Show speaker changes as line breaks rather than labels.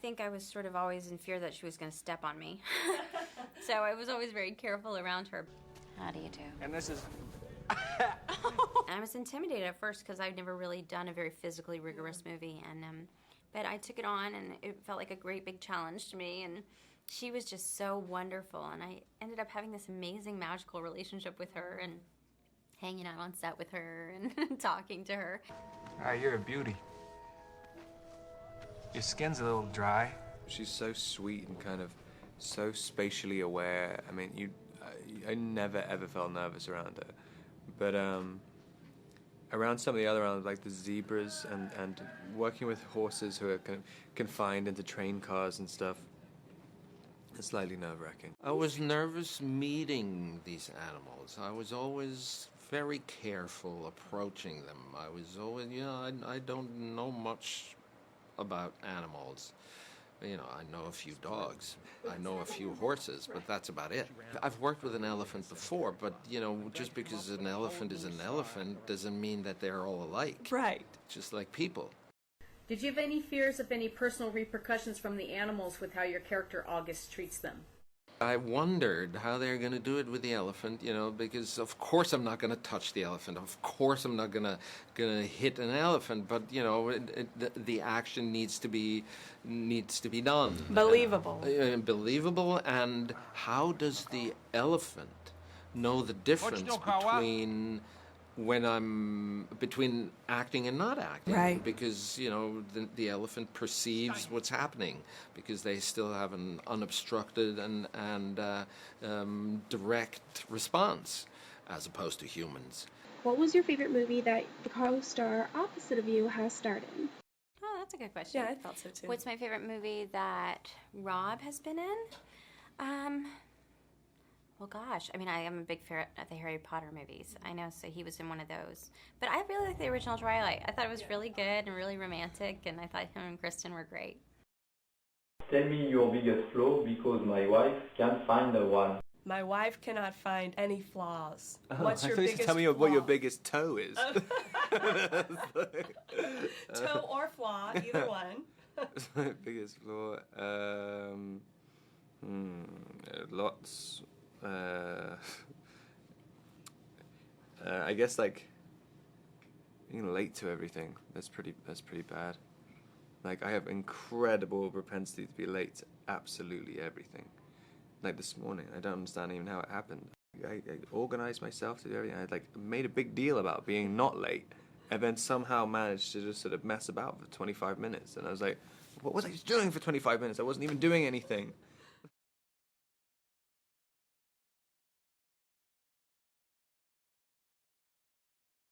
think I was sort of always in fear that she was going to step on me. So I was always very careful around her. How do you do?
And this is...
I was intimidated at first because I'd never really done a very physically rigorous movie, and but I took it on, and it felt like a great big challenge to me, and she was just so wonderful, and I ended up having this amazing magical relationship with her, and hanging out on set with her and talking to her.
You're a beauty. Your skin's a little dry.
She's so sweet and kind of so spatially aware. I mean, I never ever felt nervous around her, but around some of the other animals, like the zebras and working with horses who are kind of confined into train cars and stuff, it's slightly nerve-wracking.
I was nervous meeting these animals. I was always very careful approaching them. I was always, I don't know much about animals. I know a few dogs, I know a few horses, but that's about it. I've worked with an elephant before, but, just because an elephant is an elephant doesn't mean that they're all alike.
Right.
Just like people.
Did you have any fears of any personal repercussions from the animals with how your character August treats them?
I wondered how they're going to do it with the elephant, because of course I'm not going to touch the elephant. Of course I'm not going to hit an elephant, but the action needs to be done.
Believable.
Believable, and how does the elephant know the difference between acting and not acting?
Right.
Because the elephant perceives what's happening because they still have an unobstructed and direct response as opposed to humans.
What was your favorite movie that the co-star opposite of you has starred in?
Oh, that's a good question.
Yeah, I thought so too.
What's my favorite movie that Rob has been in? Well, gosh, I mean, I am a big fan of the Harry Potter movies. I know, so he was in one of those. But I really like the original Twilight. I thought it was really good and really romantic, and I thought him and Kristen were great.
Tell me your biggest flaw, because my wife can't find one.
My wife cannot find any flaws.
Oh,
What's your
I thought you
biggest
said tell me
flaw?
what your biggest toe is.
Toe or flaw, either one.
My biggest flaw, lots. I guess like being late to everything. That's pretty bad. Like I have incredible propensity to be late to absolutely everything. Like this morning, I don't understand even how it happened. I organized myself to do everything. I made a big deal about being not late, and then somehow managed to just sort of mess about for 25 minutes. And I was like, what was I doing for 25 minutes? I wasn't even doing anything.